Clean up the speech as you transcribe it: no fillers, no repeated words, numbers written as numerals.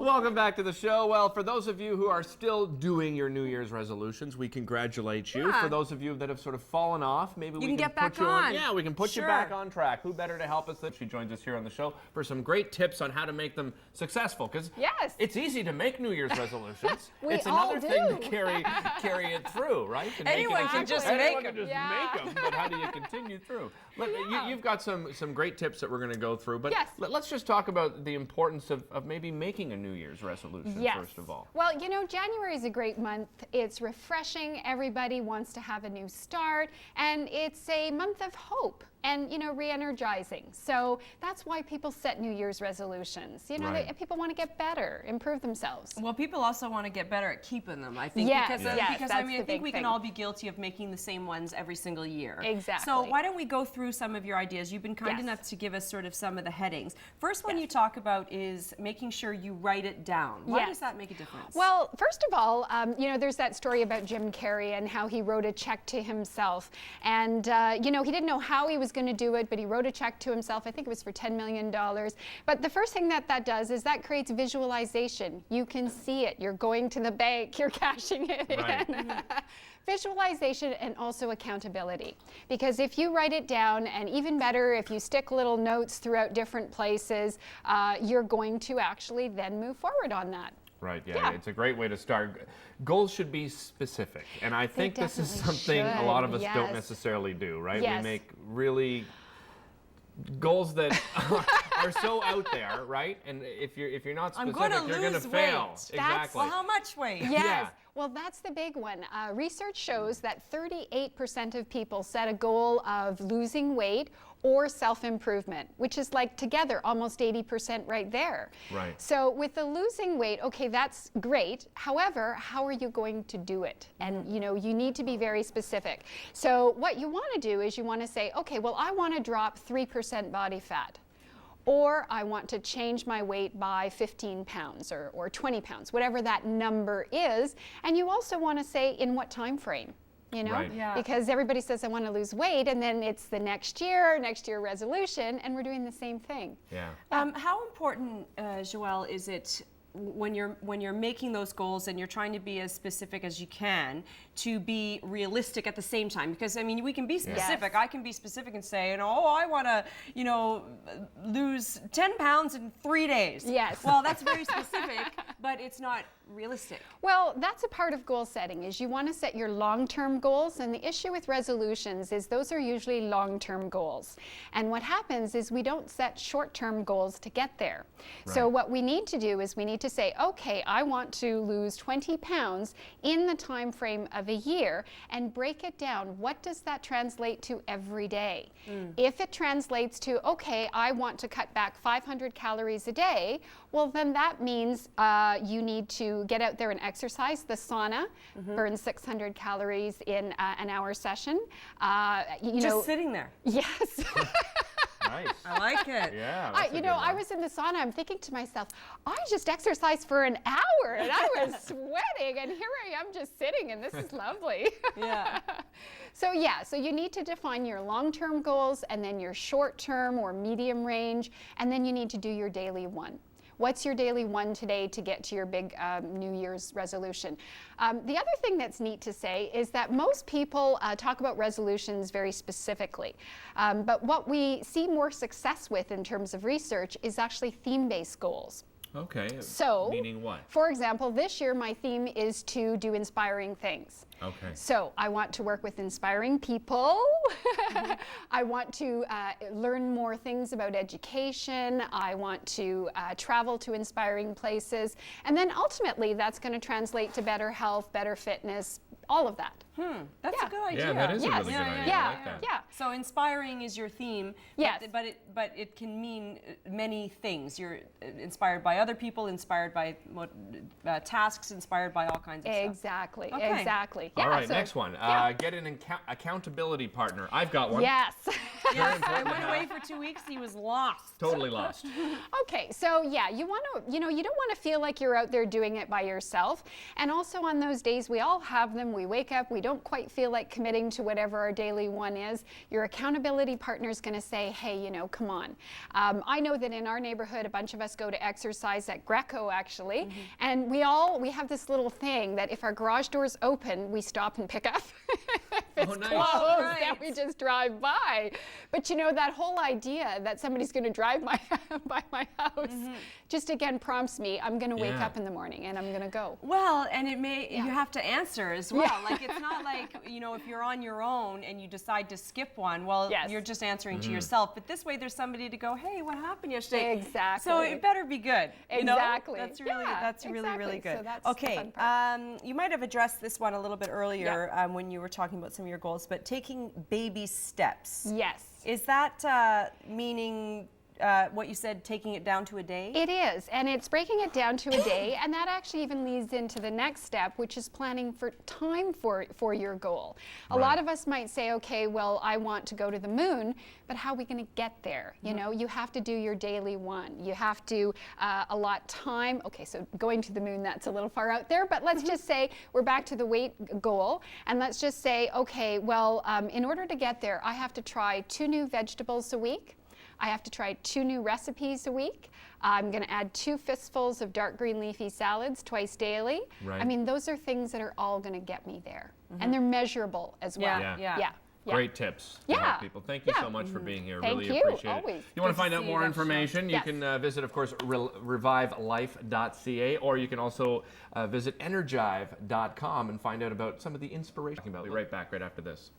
Welcome back to the show. Well, for those of you who are still doing your New Year's resolutions, we congratulate you. Yeah. For those of you that have sort of fallen off, maybe we can get back put you on. Yeah, we can put you Sure. back on track. Who better to help us than she joins us here on the show for some great tips on how to make them successful? Because Yes. it's easy to make New Year's resolutions. We it's all another thing do. to carry it through, right? To Anyone make it can just anyone make can them. just make them, but how do you continue through? You've got some great tips that we're going to go through, but Yes. let's just talk about the importance of maybe making a New Year's resolution first of all. Well, you know, January is a great month. It's refreshing. Everybody wants to have a new start, and it's a month of hope and, you know, re-energizing. So that's why people set New Year's resolutions. You know, Right. people want to get better, improve themselves. Well, people also want to get better at keeping them, I think. Yes, because, yes, because that's I mean, the I think big we can thing. all be guilty of making the same ones every single year. Exactly. So why don't we go through some of your ideas? You've been kind Yes. enough to give us sort of some of the headings. First one Yes. you talk about is making sure you write it down. Why Yes. does that make a difference? Well, first of all, you know, there's that story about Jim Carrey and how he wrote a check to himself. And, you know, he didn't know how he was going to do it, but he wrote a check to himself. I think it was for $10 million. But the first thing that does is that creates visualization. You can see it. You're going to the bank. You're cashing it Right. in. Visualization and also accountability. Because if you write it down, and even better, if you stick little notes throughout different places, you're going to actually then move forward on that. Right, Yeah. it's a great way to start. Goals should be specific, and I think this is definitely something a lot of us should, don't yes. necessarily do, right? Yes. We make really goals that are so out there, right? And if you're not I'm specific, gonna you're going to lose fail. weight. Exactly. Well, how much weight? Yes. Yeah. Well, that's the big one. Research shows that 38% of people set a goal of losing weight or self-improvement, which is like together almost 80% right there. Right. So with the losing weight, okay, that's great. However, how are you going to do it? And you know, you need to be very specific. So what you want to do is you want to say, okay, well, I want to drop 3% body fat. Or I want to change my weight by 15 pounds or 20 pounds, whatever that number is. And you also want to say in what time frame, you know? Right. Yeah. Because everybody says I want to lose weight, and then it's the next year resolution, and we're doing the same thing. Yeah. How important, Joël, is it when you're making those goals and you're trying to be as specific as you can to be realistic at the same time? Because I mean, we can be specific. Yes. I can be specific and say, oh, I want to, you know, lose 10 pounds in 3 days. Yes. Well, that's very specific, but it's not realistic. Well, that's a part of goal setting, is you want to set your long-term goals, and the issue with resolutions is those are usually long-term goals. And what happens is we don't set short-term goals to get there. So Right. what we need to do is we need to say, okay, I want to lose 20 pounds in the time frame of a year, and break it down. What does that translate to every day? If it translates to, okay, I want to cut back 500 calories a day, well, then that means you need to get out there and exercise. The sauna burns 600 calories in an hour session. You know, Just sitting there. yes. Nice. I like it. Yeah. that's a You good know, I one. was in the sauna, I'm thinking to myself, I just exercised for an hour and I was sweating, and here I am just sitting, and this is lovely. Yeah. So yeah, so you need to define your long-term goals, and then your short-term or medium range, and then you need to do your daily one. What's your daily one today to get to your big New Year's resolution? The other thing that's neat to say is that most people talk about resolutions very specifically. But what we see more success with in terms of research is actually theme-based goals. Okay. So, meaning what? for example, this year my theme is to do inspiring things. Okay. So I want to work with inspiring people. I want to learn more things about education. I want to travel to inspiring places. And then ultimately that's going to translate to better health, better fitness, all of that. That's Yeah. a good idea. Yeah, that is a Yes. really good idea. I Yeah, like that. yeah. So inspiring is your theme. Yes. But it can mean many things. You're inspired by other people, inspired by tasks, inspired by all kinds of stuff. Exactly, Okay. exactly. Yeah, All right, so- next one. yeah. Get an accountability partner. I've got one. Yes. Very I important to went have. away for 2 weeks. He was lost. Totally lost. Okay, so yeah, you want to, you don't want to feel like you're out there doing it by yourself. And also on those days, we all have them. We wake up, we don't quite feel like committing to whatever our daily one is. Your accountability partner is going to say, hey, come on. I know that in our neighborhood, a bunch of us go to exercise at Greco, actually. And we have this little thing that if our garage door's open, we stop and pick up. If it's nice. closed, Right. then we just drive by. But that whole idea that somebody's going to drive by my house just again prompts me, I'm going to wake Yeah. up in the morning and I'm going to go. Well, and you have to answer as well. Yeah. Like it's not like, if you're on your own and you decide to skip one, well, Yes. you're just answering to yourself. But this way there's somebody to go, hey, what happened yesterday? Exactly. So it better be good. Exactly. That's really, Yeah, that's really, exactly. really good. So that's the okay. fun part. You might have addressed this one a little bit earlier when you were talking about some of your goals, but taking baby steps. Yes. Is that meaning what you said, taking it down to a day? It is, and it's breaking it down to a day, and that actually even leads into the next step, which is planning for time for your goal. A lot of us might say, okay, well, I want to go to the moon, but how are we going to get there? You have to do your daily one. You have to allot time. Okay, so going to the moon, that's a little far out there, but let's just say we're back to the weight goal, and let's just say, okay, well, in order to get there, I have to try 2 new vegetables a week. I have to try 2 new recipes a week. I'm going to add 2 fistfuls of dark green leafy salads twice daily. Right. I mean, those are things that are all going to get me there. And they're measurable as well. Yeah. Yeah. Great tips to Yeah. help people. Thank you Yeah. so much for being here. Thank Really you. appreciate Always. it. You want Good to find to out see more you, Dr. information, you Yes. can visit, of course, revivelife.ca, or you can also visit energive.com and find out about some of the inspiration. We'll be right back right after this.